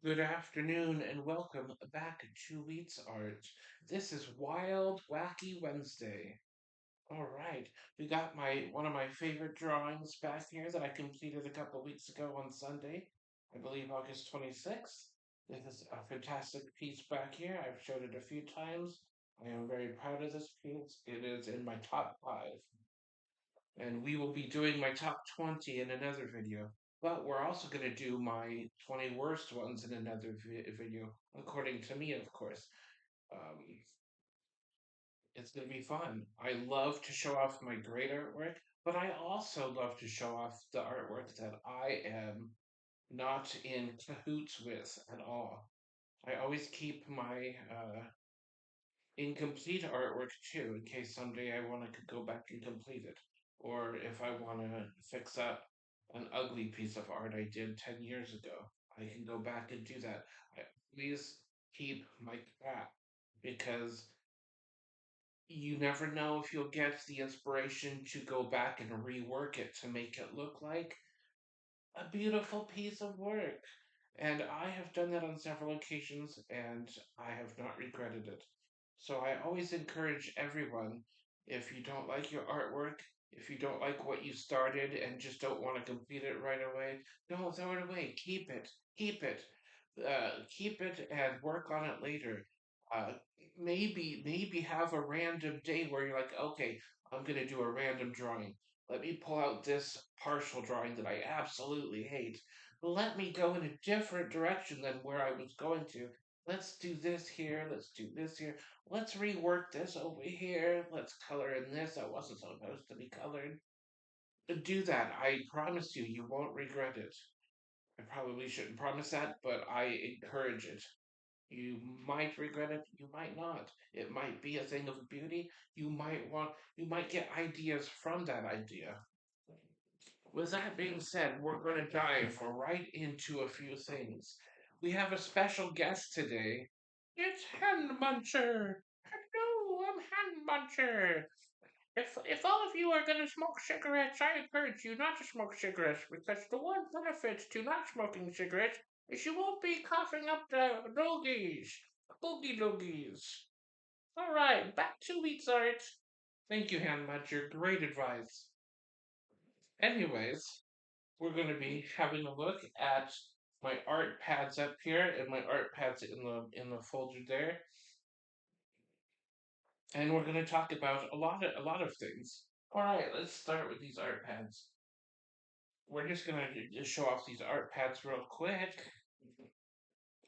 Good afternoon and welcome back to Wheat's Art. This is Wild Wacky Wednesday. All right, we got my one of my favorite drawings back here that I completed a couple weeks ago on Sunday, I believe August 26th. This is a fantastic piece back here. I've showed it a few times. I am very proud of this piece. It is in my top five and we will be doing my top 20 in another video. But we're also going to do my 20 worst ones in another video, according to me, of course. Um, it's going to be fun. I love to show off my great artwork, but I also love to show off the artwork that I am not in cahoots with at all. I always keep my incomplete artwork too, in case someday I want to go back and complete it. Or if I want to fix up an ugly piece of art I did 10 years ago, I can go back and do that. Please keep my crap because you never know if you'll get the inspiration to go back and rework it to make it look like a beautiful piece of work. And I have done that on several occasions and I have not regretted it. So I always encourage everyone, if you don't like your artwork, if you don't like what you started and just don't want to complete it right away, don't throw it away. Keep it. Keep it. Keep it and work on it later. Uh, maybe have a random day where you're like, okay, I'm gonna do a random drawing. Let me pull out this partial drawing that I absolutely hate. Let me go in a different direction than where I was going to. Let's do this here. Let's do this here. Let's rework this over here. Let's color in this that wasn't supposed to be colored. Do that. I promise you, you won't regret it. I probably shouldn't promise that, but I encourage it. You might regret it, you might not. It might be a thing of beauty. You might get ideas from that idea. With that being said, we're going to dive right into a few things. We have a special guest today. It's Handmuncher. Hello, I'm Handmuncher. If all of you are going to smoke cigarettes, I encourage you not to smoke cigarettes because the one benefit to not smoking cigarettes is you won't be coughing up the loogies, boogie loogies. All right, back to Wheat's Art. Thank you, Handmuncher. Great advice. Anyways, we're going to be having a look at my art pads up here and my art pads in the folder there, and we're going to talk about a lot of things. All right, let's start with these art pads. We're just going to just show off these art pads real quick.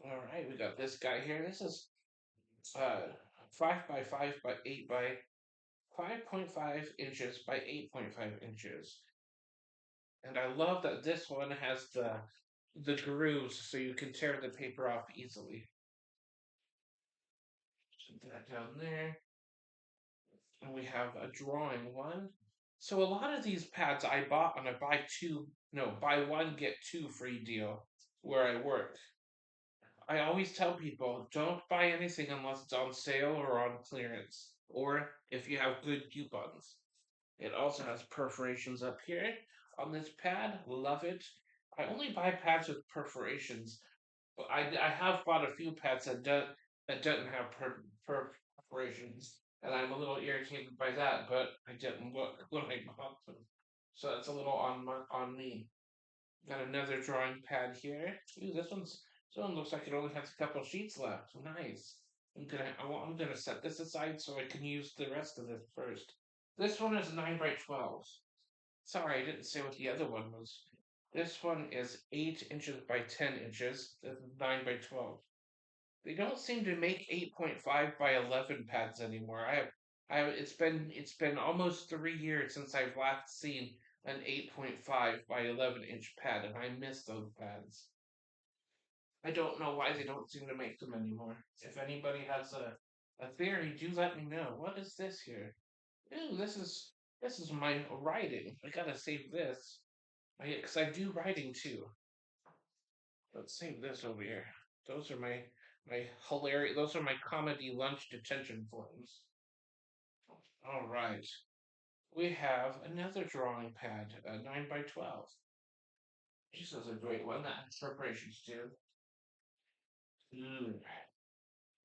All right, we got this guy here. This is 5 by 5 by 8 by 5.5 inches by 8.5 inches. And I love that this one has the grooves so you can tear the paper off easily. Put that down there. And we have a drawing one. So a lot of these pads I bought on a buy one get two free deal where I work. I always tell people don't buy anything unless it's on sale or on clearance, or if you have good coupons. It also has perforations up here on this pad. Love it. I only buy pads with perforations. I have bought a few pads that don't have perforations, and I'm a little irritated by that. But I didn't look when I bought them, so that's a little on me. Got another drawing pad here. Ooh, this one looks like it only has a couple sheets left. Nice. I'm gonna set this aside so I can use the rest of this first. This one is 9 by 12. Sorry, I didn't say what the other one was. This one is 8 inches by 10 inches. This is 9 by 12. They don't seem to make 8.5 by 11 pads anymore. It's been almost 3 years since I've last seen an 8.5 by 11-inch pad, and I miss those pads. I don't know why they don't seem to make them anymore. If anybody has a theory, do let me know. What is this here? Ooh, this is my writing. I gotta save this. Because I do writing too. Let's save this over here. Those are my hilarious. Those are my comedy lunch detention forms. All right. We have another drawing pad, 9 by 12. This is a great one. That has preparations too. Mm.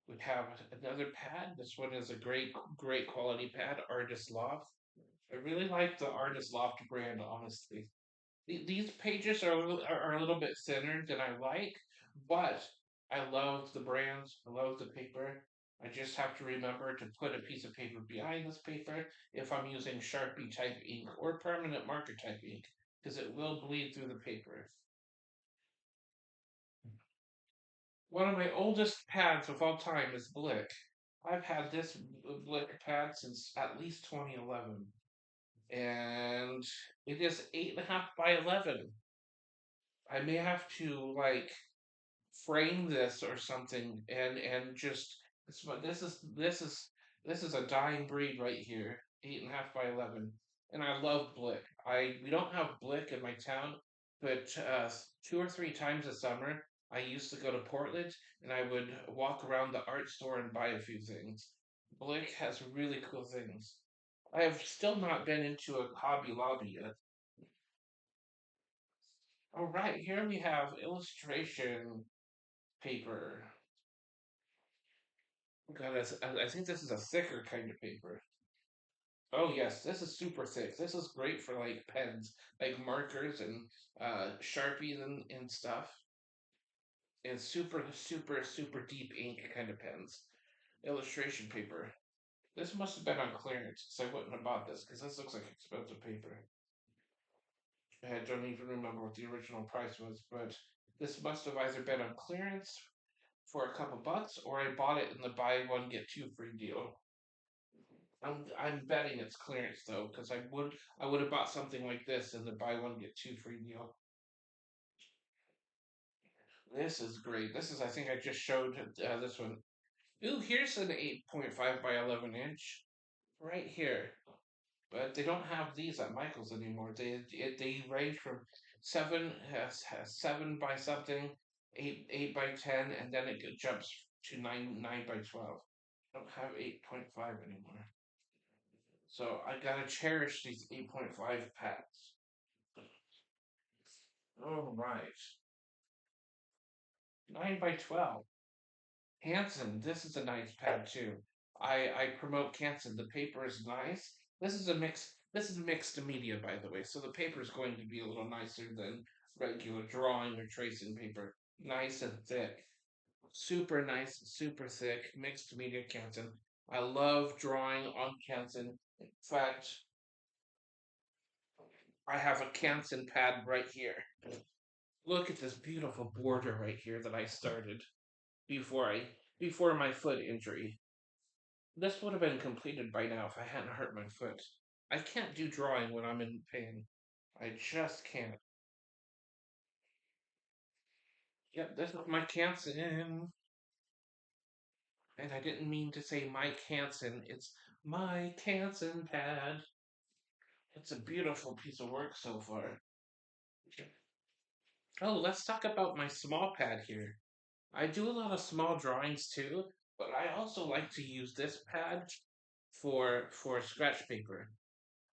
We have another pad. This one is a great quality pad, Artist Loft. I really like the Artist Loft brand, honestly. These pages are a little bit thinner than I like, but I love the brands. I love the paper. I just have to remember to put a piece of paper behind this paper if I'm using Sharpie type ink or permanent marker type ink, because it will bleed through the paper. One of my oldest pads of all time is Blick. I've had this Blick pad since at least 2011, and it is 8.5 by 11. I may have to like frame this or something and just this is a dying breed right here, 8.5 by 11, and I love Blick. I We don't have Blick in my town, but 2 or 3 times a summer I used to go to Portland and I would walk around the art store and buy a few things. Blick has really cool things. I have still not been into a Hobby Lobby yet. All right, here we have illustration paper. God, I think this is a thicker kind of paper. Oh yes, this is super thick. This is great for like pens, like markers and Sharpies and stuff. And super deep ink kind of pens. Illustration paper. This must have been on clearance, so I wouldn't have bought this because this looks like expensive paper. I don't even remember what the original price was, but this must have either been on clearance for a couple bucks or I bought it in the buy one get two free deal. I'm betting it's clearance though, because I would have bought something like this in the buy one get two free deal. This is great. This is I think I just showed this one. Ooh, here's an 8.5 by 11 inch right here. But they don't have these at Michael's anymore. They range from 7 by something, 8 by 10, and then it jumps to 9 by 12. I don't have 8.5 anymore. So I gotta cherish these 8.5 packs. All right. 9 by 12. Hanson, this is a nice pad too. I promote Hanson. The paper is nice. This is mixed media, by the way, so the paper is going to be a little nicer than regular drawing or tracing paper. Nice and thick. Super nice, super thick, mixed media Canson. I love drawing on Canson. In fact, I have a Canson pad right here. Look at this beautiful border right here that I started before I before my foot injury. This would have been completed by now if I hadn't hurt my foot. I can't do drawing when I'm in pain. I just can't. Yep, this is Mike Hansen. And I didn't mean to say Mike Hansen. It's Mike Hansen pad. It's a beautiful piece of work so far. Oh, let's talk about my small pad here. I do a lot of small drawings too, but I also like to use this pad for scratch paper.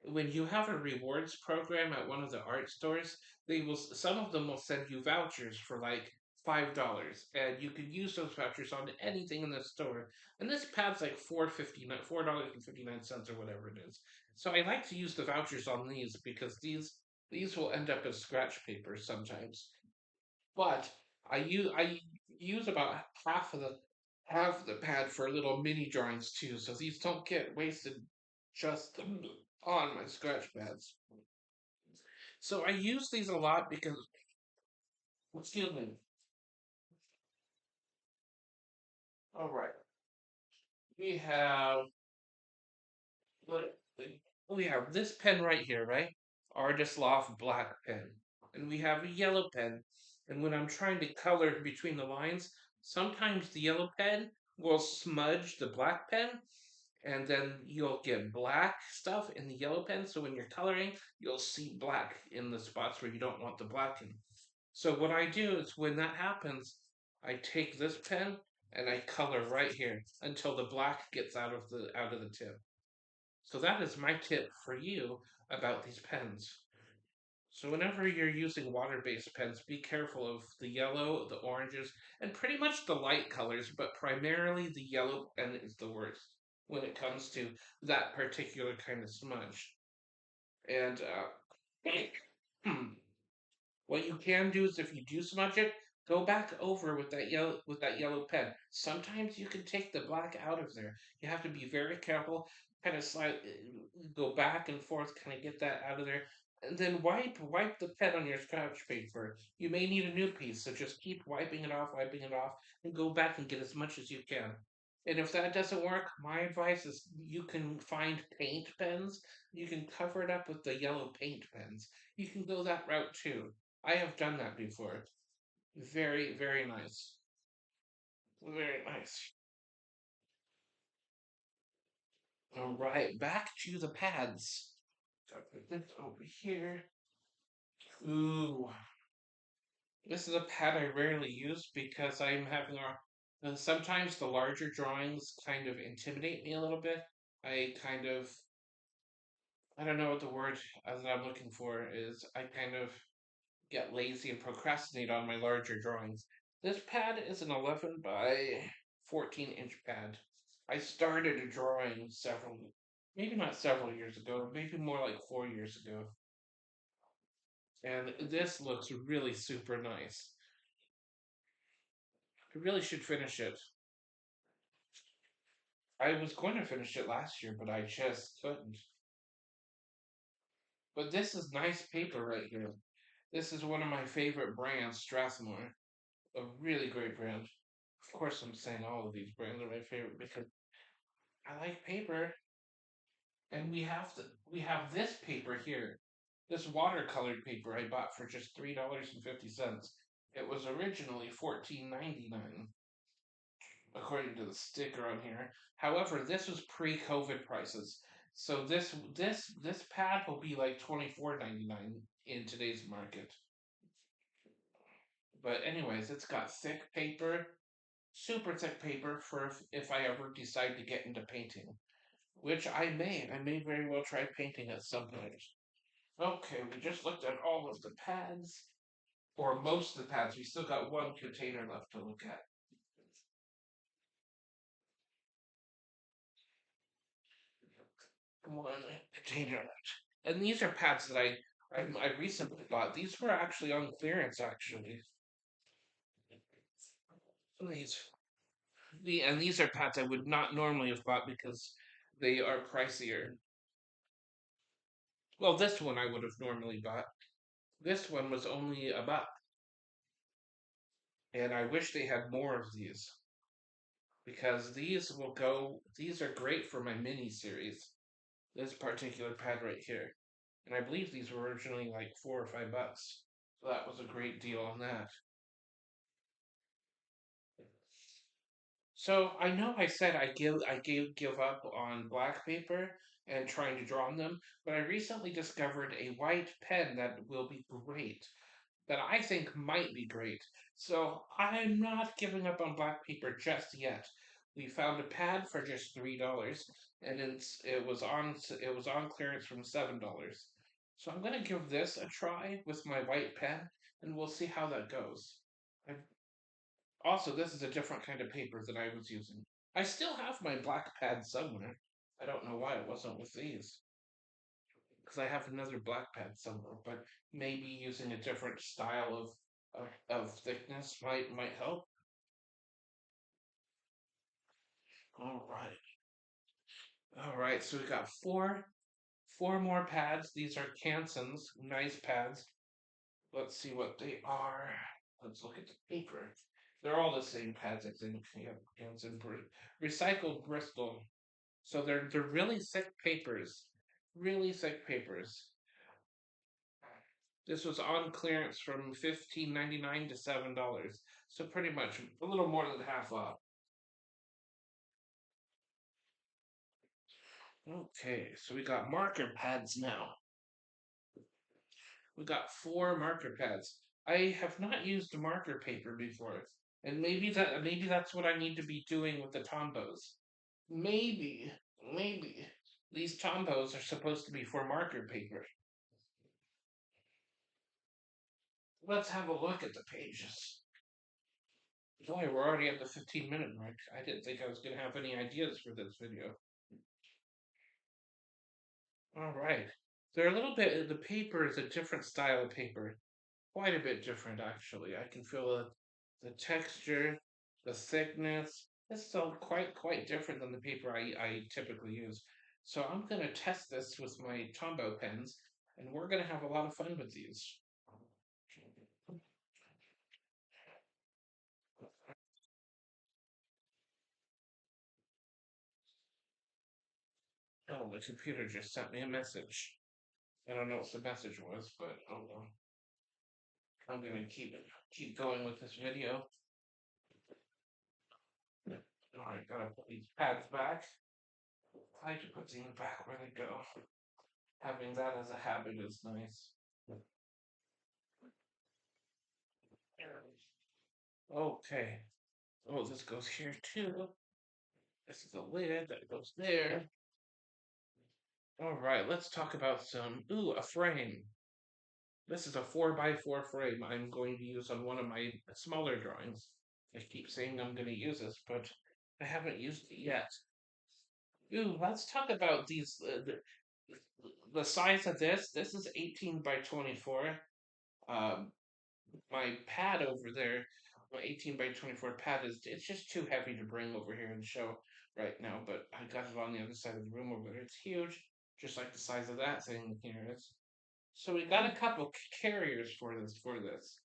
When you have a rewards program at one of the art stores, they will some of them will send you vouchers for like $5, and you can use those vouchers on anything in the store. And this pad's like $4.59 or whatever it is. So I like to use the vouchers on these because these will end up as scratch paper sometimes. But I use about half of the pad for little mini drawings too, so these don't get wasted just on my scratch pads. So I use these a lot because, excuse me. All right, we have what- we have this pen right here, right? Artist Loft black pen, and we have a yellow pen. And when I'm trying to color between the lines, sometimes the yellow pen will smudge the black pen, and then you'll get black stuff in the yellow pen. So when you're coloring, you'll see black in the spots where you don't want the black in. So what I do is when that happens, I take this pen and I color right here until the black gets out of the tip. So that is my tip for you about these pens. So whenever you're using water-based pens, be careful of the yellow, the oranges, and pretty much the light colors, but primarily the yellow pen is the worst when it comes to that particular kind of smudge. And what you can do is if you do smudge it, go back over with that yellow pen. Sometimes you can take the black out of there. You have to be very careful, kind of slide, go back and forth, kind of get that out of there, and then wipe the pen on your scratch paper. You may need a new piece, so just keep wiping it off, and go back and get as much as you can. And if that doesn't work, my advice is you can find paint pens. You can cover it up with the yellow paint pens. You can go that route too. I have done that before. Very, very nice. Very nice. All right, back to the pads. So put this over here. Ooh, this is a pad I rarely use because I'm having a. Sometimes the larger drawings kind of intimidate me a little bit. I kind of. I don't know what the word that I'm looking for is. I kind of get lazy and procrastinate on my larger drawings. This pad is an 11 by 14-inch pad. I started drawing maybe not several years ago, maybe more like 4 years ago. And this looks really super nice. I really should finish it. I was going to finish it last year, but I just couldn't. But this is nice paper right here. This is one of my favorite brands, Strathmore. A really great brand. Of course, I'm saying all of these brands are my favorite because I like paper, and we have this paper here, this watercolored paper I bought for just $3.50. It was originally $14.99, according to the sticker on here. However, this was pre-COVID prices, so this pad will be like $24.99 in today's market. But anyways, it's got thick paper, super thick paper for if I ever decide to get into painting. Which I may. I may very well try painting at some point. Okay, we just looked at all of the pads, or most of the pads. We still got one container left to look at. One container left. And these are pads that I recently bought. These were actually on clearance, actually. These and these are pads I would not normally have bought because they are pricier. Well, this one I would have normally bought. This one was only a buck, and I wish they had more of these because these are great for my mini series. This particular pad right here. And I believe these were originally like $4 or $5. So that was a great deal on that. So I know I said give up on black paper and trying to draw on them, but I recently discovered a white pen that will be great, that I think might be great. So I'm not giving up on black paper just yet. We found a pad for just $3, and it was on clearance from $7. So I'm gonna give this a try with my white pen, and we'll see how that goes. I, also, this is a different kind of paper than I was using. I still have my black pad somewhere. I don't know why it wasn't with these because I have another black pad somewhere, but maybe using a different style of thickness might help. All right, all right. So we got four more pads. These are Canson's nice pads. Let's see what they are. Let's look at the paper. They're all the same pads, I think. Yeah, Canson recycled Bristol. So they're really thick papers, really thick papers. This was on clearance from $15.99 to $7. So pretty much a little more than half off. Okay, so we got marker pads now. We got four marker pads. I have not used marker paper before. And maybe that's what I need to be doing with the Tombos. Maybe, maybe. These Tombos are supposed to be for marker paper. let's have a look at the pages. Boy, we're already at the 15-minute mark. I didn't think I was going to have any ideas for this video. All right. They're a little bit, the paper is a different style of paper. Quite a bit different, actually. I can feel the texture, the thickness. It's still quite different than the paper I typically use. So I'm going to test this with my Tombow pens, and we're going to have a lot of fun with these. Oh, the computer just sent me a message. I don't know what the message was, but oh well. I'm gonna keep going with this video. Alright, gotta put these pads back. I like to put things back where they go. Having that as a habit is nice. Okay. Oh, this goes here too. This is the lid that goes there. Alright, let's talk about a frame. This is a 4x4 frame I'm going to use on one of my smaller drawings. I keep saying I'm going to use this, but I haven't used it yet. Ooh, let's talk about the size of this. This is 18 by 24. Um, my pad over there, my 18 by 24 pad it's just too heavy to bring over here and show right now. But I got it on the other side of the room over there. It's huge, just like the size of that thing here is. So we got a couple carriers for this.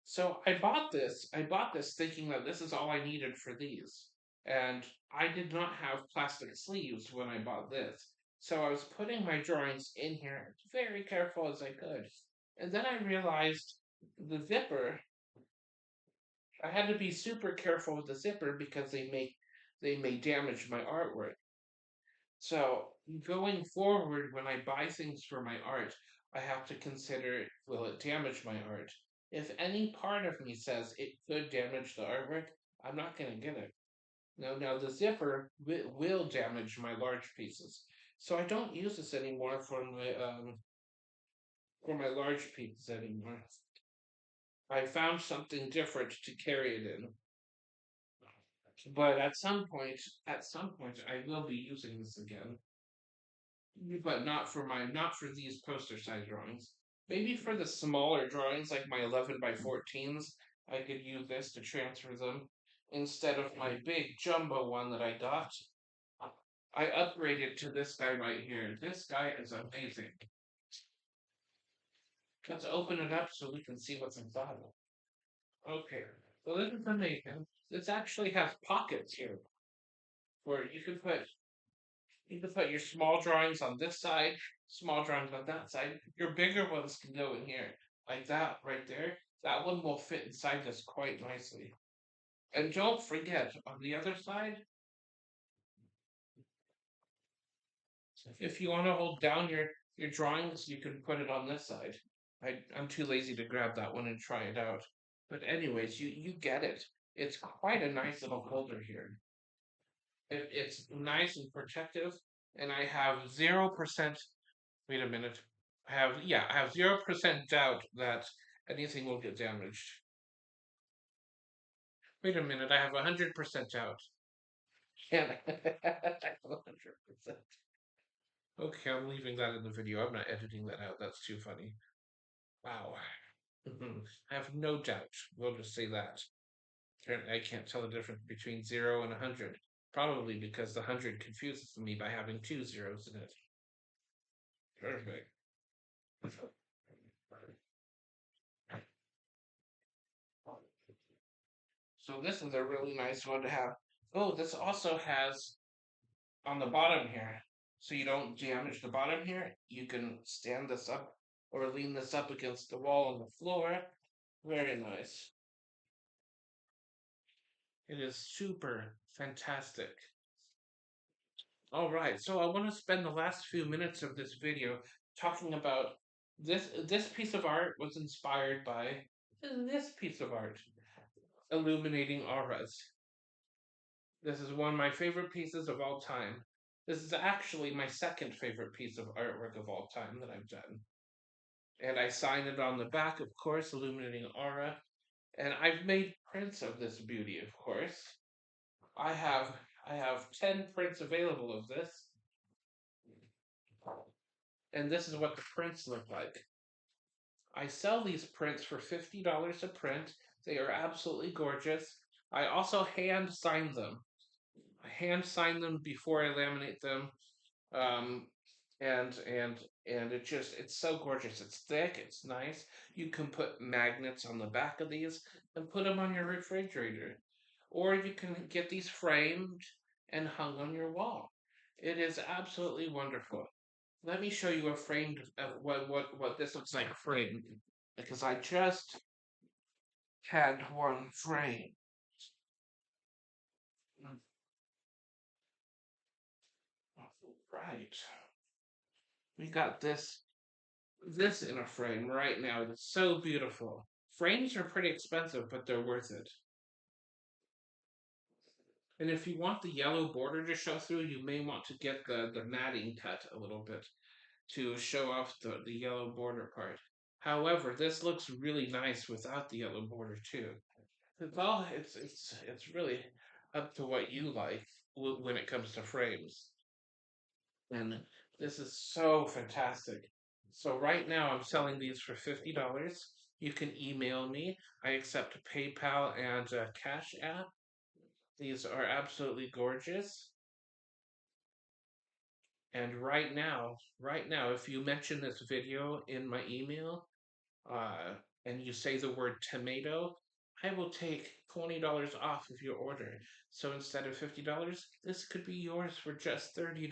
So I bought this thinking that this is all I needed for these. And I did not have plastic sleeves when I bought this. So I was putting my drawings in here very careful as I could. And then I realized the zipper, I had to be super careful with the zipper because they may damage my artwork. So going forward, when I buy things for my art, I have to consider, will it damage my art? If any part of me says it could damage the artwork, I'm not going to get it. Now the zipper will damage my large pieces, so I don't use this anymore for my large pieces anymore. I found something different to carry it in, but at some point, I will be using this again. But not for these poster size drawings. Maybe for the smaller drawings, like my 11 by 14s, I could use this to transfer them instead of my big jumbo one that I got. I upgraded to this guy right here. This guy is amazing. Let's open it up so we can see what's inside. Okay, so this is amazing. This actually has pockets here where you can put your small drawings on this side, small drawings on that side. Your bigger ones can go in here, like that right there. That one will fit inside this quite nicely. And don't forget, on the other side, if you want to hold down your drawings, you can put it on this side. I'm too lazy to grab that one and try it out. But anyways, you get it. It's quite a nice little holder here. It's nice and protective, and I have 0%. Wait a minute. I have 0% doubt that anything will get damaged. Wait a minute, I have 100% doubt. Yeah, 100%. Okay, I'm leaving that in the video. I'm not editing that out. That's too funny. Wow. I have no doubt. We'll just say that. Apparently, I can't tell the difference between 0 and 100. Probably because the 100 confuses me by having two zeros in it. Perfect. So this is a really nice one to have. Oh, this also has on the bottom here, so you don't damage the bottom here. You can stand this up or lean this up against the wall on the floor. Very nice. It is super fantastic. All right, so I want to spend the last few minutes of this video talking about this piece of art was inspired by this piece of art, illuminating auras. This is one of my favorite pieces of all time. This is actually my second favorite piece of artwork of all time that I've done. and I sign it on the back, of course, illuminating aura. And I've made prints of this beauty, of course. I have I have 10 prints available of this, and this is what the prints look like. I sell these prints for $50 a print. They are absolutely gorgeous. I also hand sign them. I hand sign them before I laminate them. Um, and it's so gorgeous. It's thick, it's nice. You can put magnets on the back of these and put them on your refrigerator. Or you can get these framed and hung on your wall. It is absolutely wonderful. Let me show you a framed what this looks like framed, because I just had one framed. Right. We got this in a frame right now. It's so beautiful. Frames are pretty expensive, but they're worth it. And if you want the yellow border to show through, you may want to get the matting cut a little bit to show off the yellow border part. However, this looks really nice without the yellow border too. It's really up to what you like when it comes to frames. And this is so fantastic. So right now I'm selling these for $50. You can email me. I accept PayPal and Cash App. These are absolutely gorgeous. And right now, if you mention this video in my email, uh, and you say the word tomato, I will take $20 off of your order. So instead of $50, this could be yours for just $30.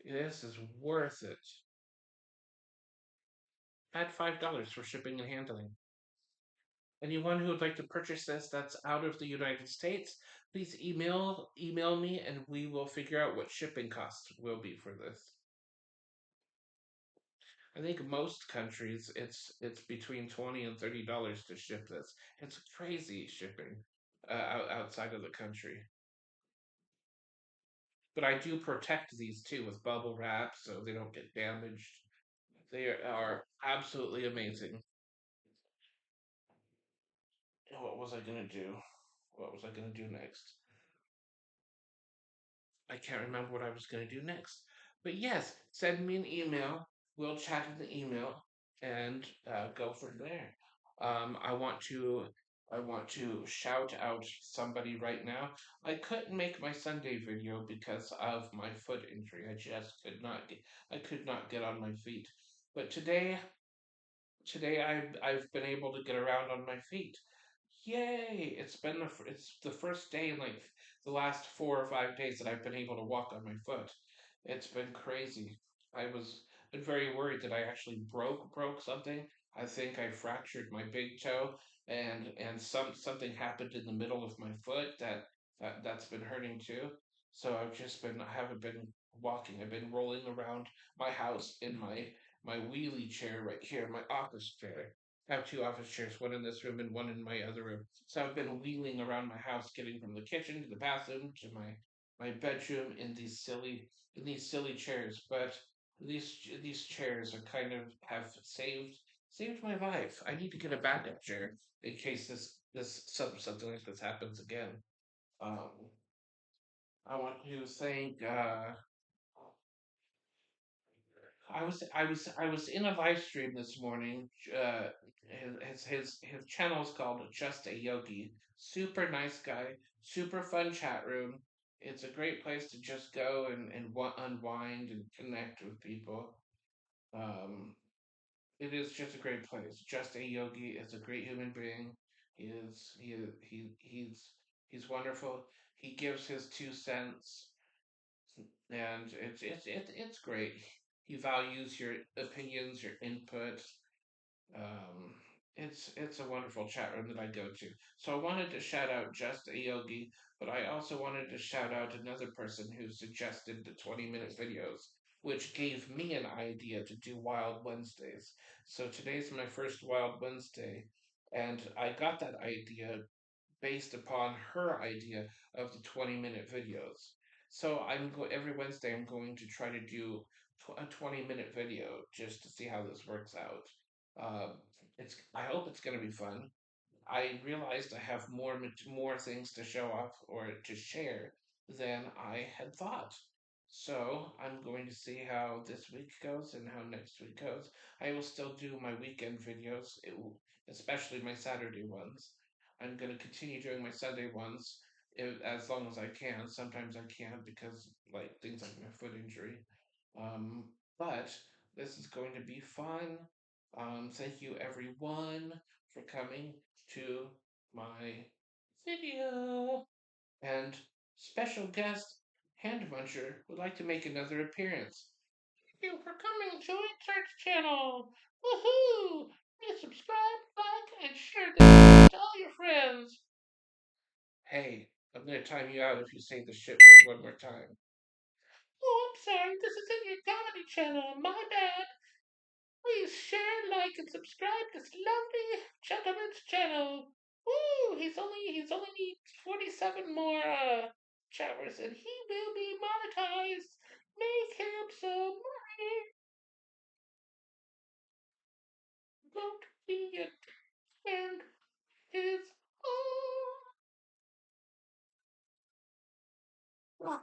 This is worth it. Add $5 for shipping and handling. Anyone who would like to purchase this that's out of the United States, please email me and we will figure out what shipping costs will be for this. I think most countries it's between $20 and $30 to ship this. It's crazy shipping outside of the country. But I do protect these too with bubble wrap so they don't get damaged. They are absolutely amazing. What was I gonna do? What was I gonna do next? I can't remember what I was going to do next. But yes, send me an email. We'll chat in the email and go from there. I want to shout out somebody right now. I couldn't make my Sunday video because of my foot injury. I could not get on my feet. But today I've been able to get around on my feet. Yay! It's the first day in like the last 4 or 5 days that I've been able to walk on my foot. It's been crazy. I was been very worried that I actually broke something. I think I fractured my big toe, and something happened in the middle of my foot that's been hurting too. So I haven't been walking. I've been rolling around my house in my wheelie chair right here, my office chair. I have two office chairs, one in this room and one in my other room. So I've been wheeling around my house, getting from the kitchen to the bathroom to my bedroom in these silly chairs. But these chairs are kind of have saved my life. I need to get a backup chair in case something like this happens again. Um, I want to thank I was in a live stream this morning. His channel is called Just a Yogi. Super nice guy, super fun chat room. It's a great place to just go and unwind and connect with people. Um, it is just a great place. Just a Yogi is a great human being. He is he's wonderful. He gives his 2 cents and it's great. He values your opinions, your input. Um, it's a wonderful chat room that I go to. So I wanted to shout out Just a Yogi, but I also wanted to shout out another person who suggested the 20-minute videos, which gave me an idea to do Wild Wednesdays. So today's my first Wild Wednesday, and I got that idea based upon her idea of the 20-minute videos. So every Wednesday I'm going to try to do a 20-minute video just to see how this works out. Um, I hope it's going to be fun. I realized I have more things to show off or to share than I had thought. So I'm going to see how this week goes and how next week goes. I will still do my weekend videos, especially my Saturday ones. I'm going to continue doing my Sunday ones as long as I can. Sometimes I can't because like things like my foot injury. Um, but this is going to be fun. Thank you everyone for coming to my video. And special guest Handmuncher would like to make another appearance. Thank you for coming to Insert Channel. Woohoo! Please subscribe, like, and share this to all your friends. Hey, I'm gonna time you out if you say the shit word one more time. Oh, I'm sorry. This isn't your comedy channel. My bad. Please share, like, and subscribe to this lovely gentleman's channel. Woo! He's only needs 47 more showers and he will be monetized. Make him some money. Don't be it. And his own.